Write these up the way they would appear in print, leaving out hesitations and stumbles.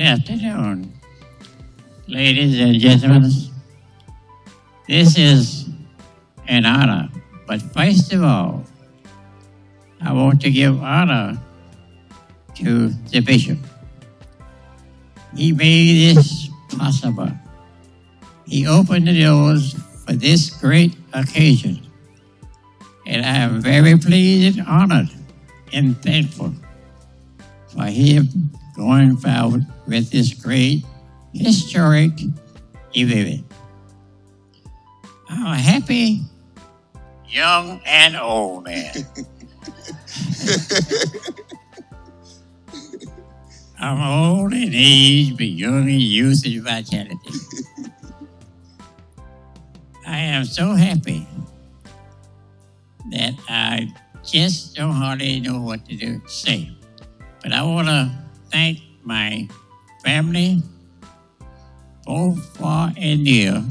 afternoon, ladies and gentlemen. This is an honor, but first of all, I want to give honor to the bishop. He made this possible. He opened the doors for this great occasion, and I am very pleased and honored and thankful for him going forward with this great historic event. I'm a happy young and old man. I'm old in age, but young in youth and vitality. I am so happy that I just don't hardly know what to say. But I want to thank my family, both far and near,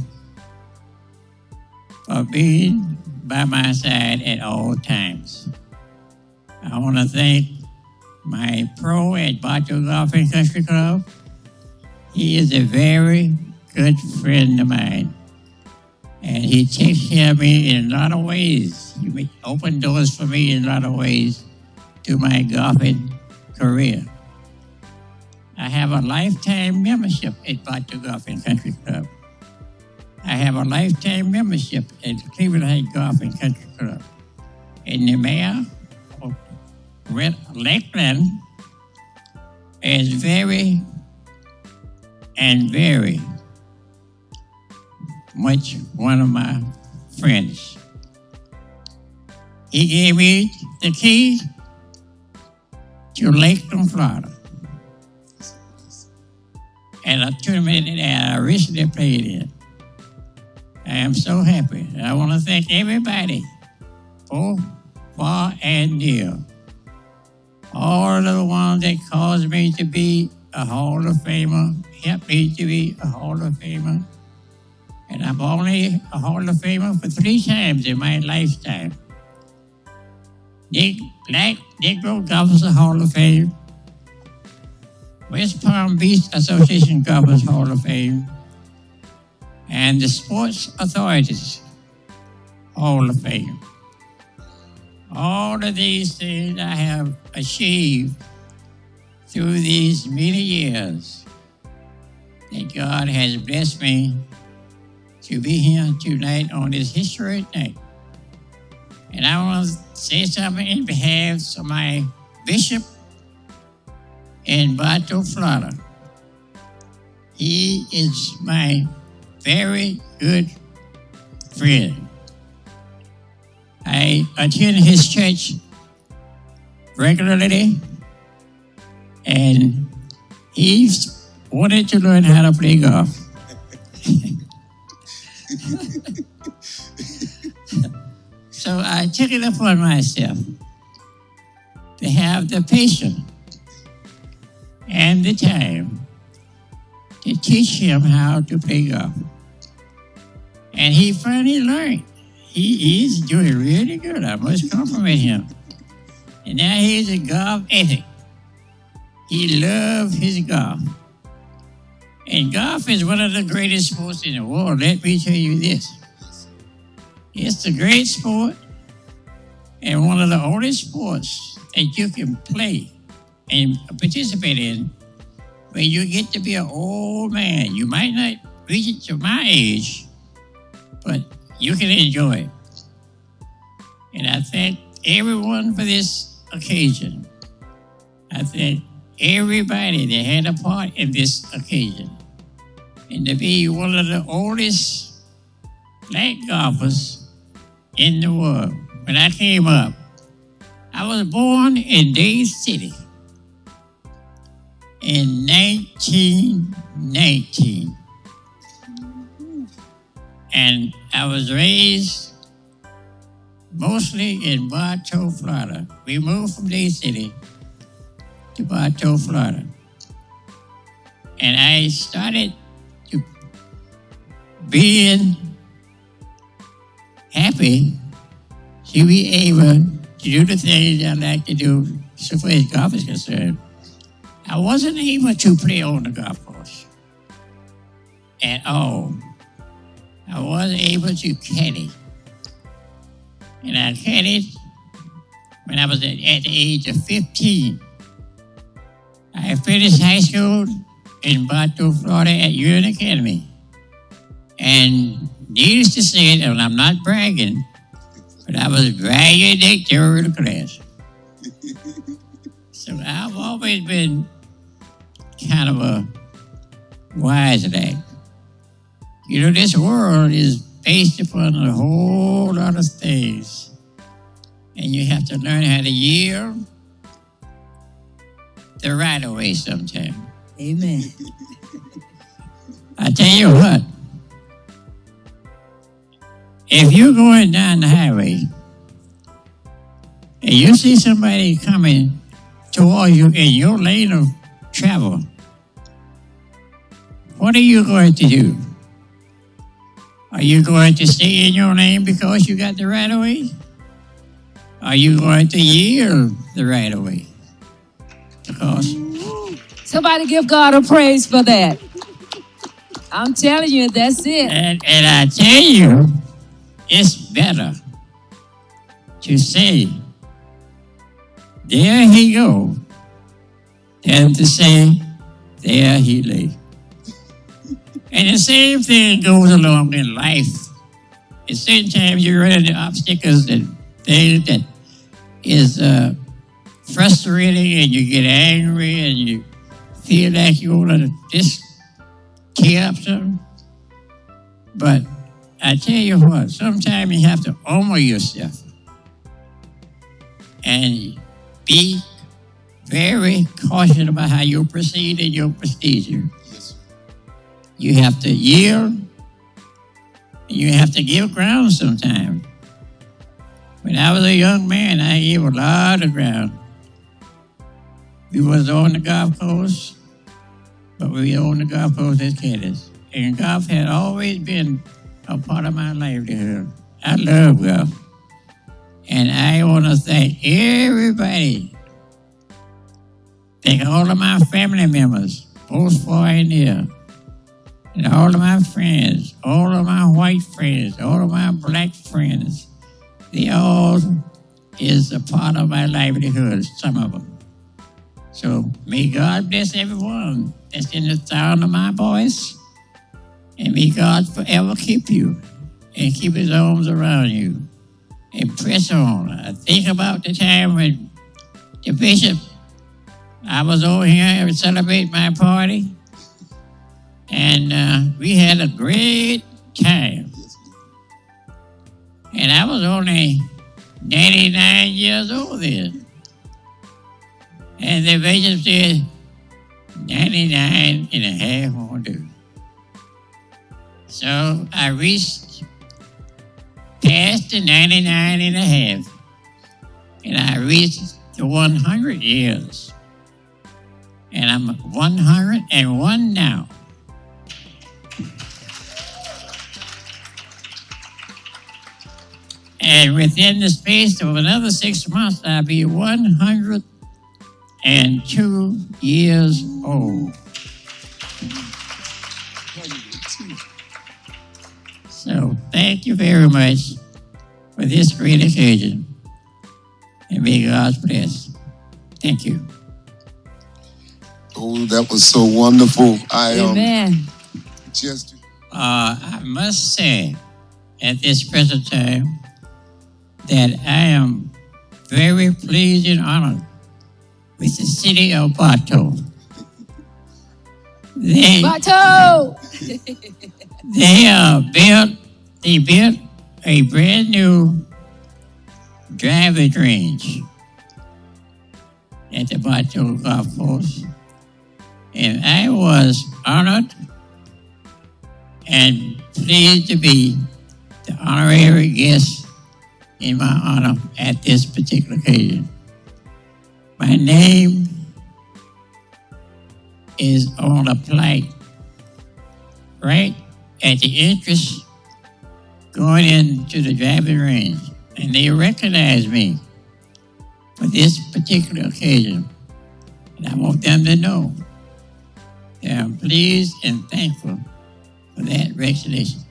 for being by my side at all times. I want to thank my pro at Bartow Golf and Country Club. He is a very good friend of mine, and he takes care of me in a lot of ways. He opened doors for me in a lot of ways to my golfing career. I have a lifetime membership at Bartow Golf and Country Club. I have a lifetime membership at Cleveland Heights Golf and Country Club. And the mayor of Lakeland is very much one of my friends. He gave me the key to Lakeland, Florida, and a tournament that I recently played in. I am so happy. I want to thank everybody, both far and near. All of the ones that caused me to be a Hall of Famer, helped me to be a Hall of Famer. And I'm only a Hall of Famer for 3 times in my lifetime. Negro Golfers Hall of Fame, West Palm Beach Association Golfers Hall of Fame, and the Sports Authorities Hall of Fame. All of these things I have achieved through these many years that God has blessed me to be here tonight on this historic night. And I want to say something in behalf of my bishop in Bartow, Florida. He is my very good friend. I attend his church regularly, and he wanted to learn how to play golf. So I took it upon myself to have the patience and the time to teach him how to play golf. And he finally learned. He is doing really good. I must compliment him. And now he's a golf addict. He loves his golf. And golf is one of the greatest sports in the world. Let me tell you this. It's a great sport and one of the only sports that you can play and participate in when you get to be an old man. You might not reach it to my age, but you can enjoy it. And I thank everyone for this occasion. I thank everybody that had a part in this occasion. And to be one of the oldest black golfers in the world. When I came up, I was born in Dade City in 1919. And I was raised mostly in Bartow, Florida. We moved from Dade City to Bartow, Florida. And I started to being happy to be able to do the things I like to do so far as golf is concerned. I wasn't able to play on the golf course at all. I wasn't able to caddy. And I caddied when I was at the age of 15. I finished high school in Bartow, Florida at Union Academy. And needless to say, and I'm not bragging, but I was valedictorian of the class. So I've always been kind of a wise lad. You know, this world is based upon a whole lot of things. And you have to learn how to yield the right way sometimes. Amen. I tell you what, if you're going down the highway and you see somebody coming towards you in your lane of travel, what are you going to do? Are you going to stay in your lane because you got the right of way? Are you going to yield the right of way? Because somebody give God a praise for that. I'm telling you, that's it. And I tell you, it's better to say, there he go, than to say, there he lay. And the same thing goes along in life. At certain times you run into obstacles and things that is frustrating, and you get angry and you feel like you want to just tear up something. But I tell you what, sometimes you have to honor yourself and be very cautious about how you proceed in your procedure. You have to yield. You have to give ground sometimes. When I was a young man, I gave a lot of ground. We was on the golf course, but we were on the golf course as caddies. And golf had always been a part of my livelihood. I love golf. And I want to thank everybody. Thank all of my family members, both far and near. And all of my friends, all of my white friends, all of my black friends, they all is a part of my livelihood, some of them. So may God bless everyone that's in the sound of my voice. And may God forever keep you and keep his arms around you and press on. I think about the time when the bishop, I was over here to celebrate my party. And we had a great time. And I was only 99 years old then. And the bishop said, 99 and a half won't do. So I reached past the 99 and a half. And I reached the 100 years. And I'm 101 now. And within the space of another 6 months, I'll be 102 years old. So thank you very much for this great occasion. And may God bless. Thank you. Oh, that was so wonderful. Amen. I must say, at this present time, that I am very pleased and honored with the city of Bartow. Bartow! They built a brand new driving range at the Bartow Golf Course. And I was honored and pleased to be the honorary guest in my honor at this particular occasion. My name is on a plaque right at the entrance going into the driving range. And they recognize me for this particular occasion. And I want them to know that I'm pleased and thankful for that recognition.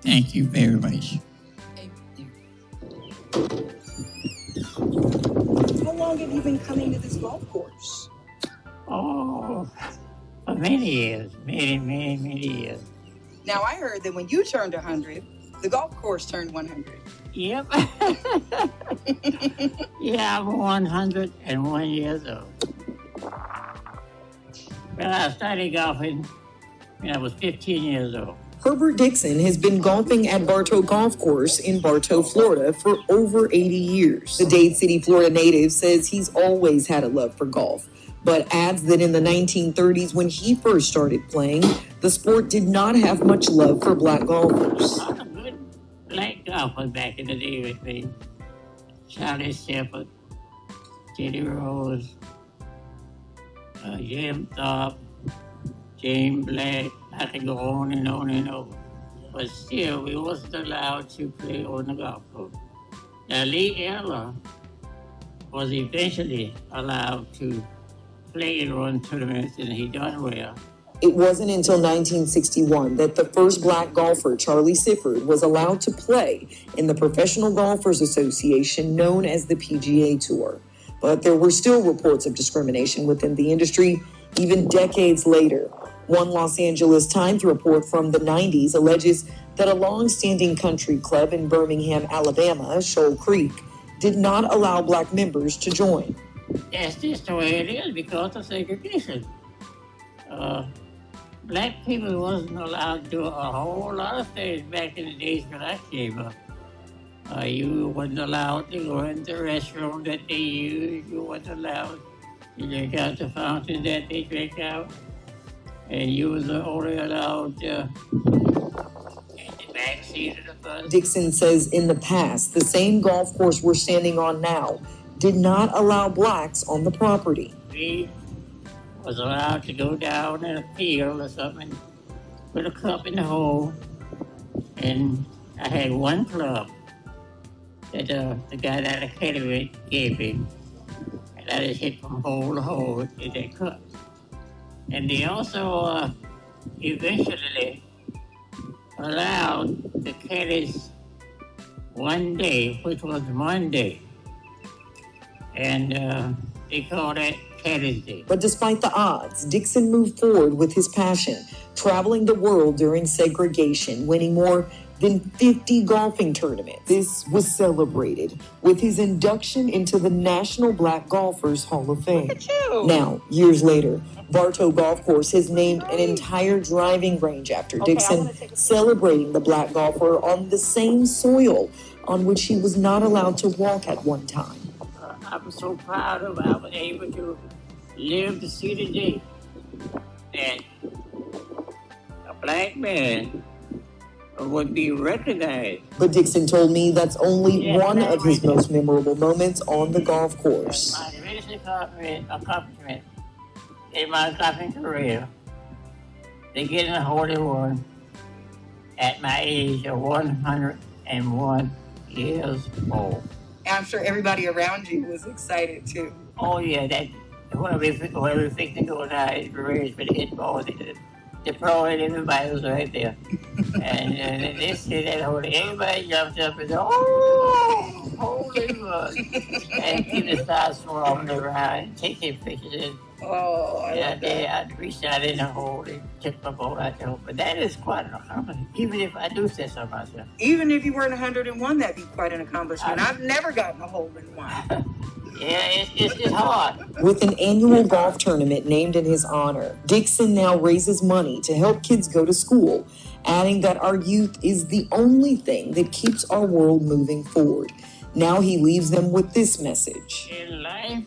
Thank you very much. How long have you been coming to this golf course? Oh, for many years, many years. Now, I heard that when you turned 100, the golf course turned 100. Yep. Yeah, I'm 101 years old. Well, I started golfing when I was 15 years old. Herbert Dixon has been golfing at Bartow Golf Course in Bartow, Florida for over 80 years. The Dade City, Florida native says he's always had a love for golf, but adds that in the 1930s, when he first started playing, the sport did not have much love for black golfers. A lot of good black golfers back in the day with me. Charlie Shepard, Teddy Rose, Jim Thorpe, James Black. I can go on and on and on. But still, we wasn't allowed to play on the golf course. Now, Lee Eller was eventually allowed to play and run tournaments, and he done well. It wasn't until 1961 that the first black golfer, Charlie Sifford, was allowed to play in the Professional Golfers Association known as the PGA Tour. But there were still reports of discrimination within the industry even decades later. One Los Angeles Times report from the 90s alleges that a long-standing country club in Birmingham, Alabama, Shoal Creek, did not allow black members to join. That's just the way it is because of segregation. Black people wasn't allowed to do a whole lot of things back in the days when I came up. You wasn't allowed to go in the restroom that they use. You wasn't allowed to drink out the fountain that they drink out. And you was only allowed in the back seat of the bus. Dixon says in the past, the same golf course we're standing on now did not allow blacks on the property. We was allowed to go down in a field or something, put a cup in the hole, and I had one club that the guy that academy gave me, and I just hit from hole to hole in that cup. And they also eventually allowed the caddies one day, which was Monday, and they called that Caddies Day. But despite the odds, Dixon moved forward with his passion, traveling the world during segregation, winning more than 50 golfing tournaments. This was celebrated with his induction into the National Black Golfers Hall of Fame. Look at you. Now, years later, Bartow Golf Course has named an entire driving range after Dixon, celebrating the black golfer on the same soil on which he was not allowed to walk at one time. I'm so proud of I was able to live to see the day that a black man would be recognized. But Dixon told me that's only one of his most memorable moments on the golf course. My greatest accomplishment in my golfing career, to get in a hole in one at my age of 101 years old. I'm sure everybody around you was excited too. Oh yeah, that whoever think to go now is raised for the hit ball. The pro and everybody was right there. And they said that hole, everybody jumped up and said, oh, holy one. And people started swarming around and taking pictures. Oh, I reached out in the hole and took my ball out the hole. But that is quite an accomplishment, even if I do say so myself. Even if you weren't 101, that'd be quite an accomplishment. I've never gotten a hole in one. Yeah, it's hard. With an annual golf tournament named in his honor, Dixon now raises money to help kids go to school, adding that our youth is the only thing that keeps our world moving forward. Now he leaves them with this message. In life,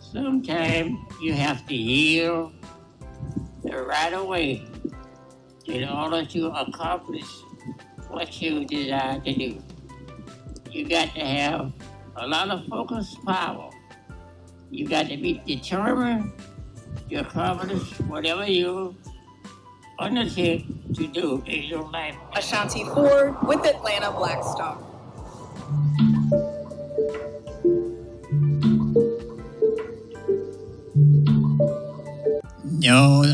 sometimes you have to yield the right away in order to accomplish what you desire to do. You got to have a lot of focus power. You got to be determined to accomplish whatever you undertake to do in your life. Ashanti Ford with Atlanta Black Star. No,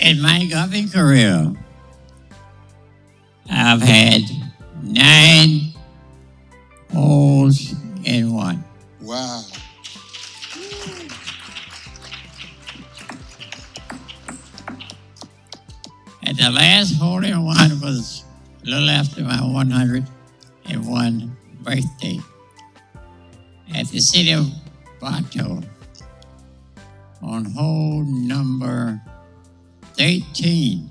in my golfing career, I've had 9 holes in one. Wow. And the last hole in one was a little after my 101 birthday at the city of Bato on hole number 13.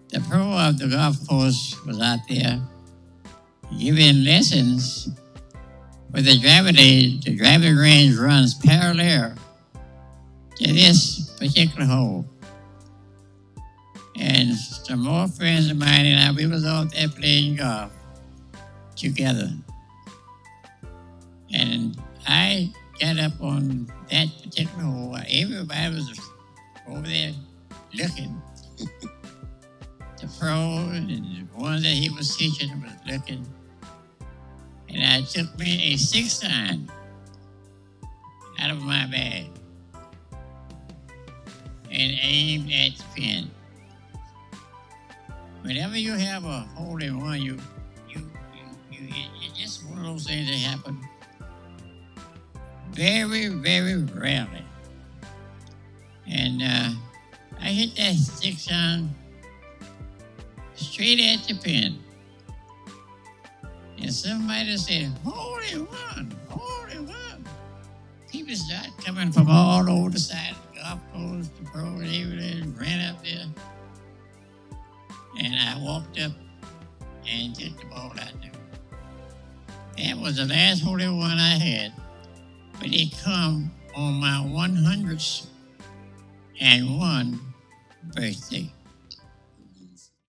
The pro of the golf course was out there giving lessons with the gravity. The driving range runs parallel to this particular hole. And some more friends of mine and I, we was out there playing golf together. And I got up on that particular hole. Everybody was over there looking. The pro and the one that he was teaching was looking. And I took me a 6-iron out of my bag and aimed at the pin. Whenever you have a hole in one, it's just one of those things that happen very, very rarely. And I hit that 6-iron straight at the pin. And somebody said, hole in one, hole in one. People started coming from all over the side of the golf course, the pro, they ran up there. And I walked up and took the ball out there. That was the last hole in one I had. But it come on my 101st birthday.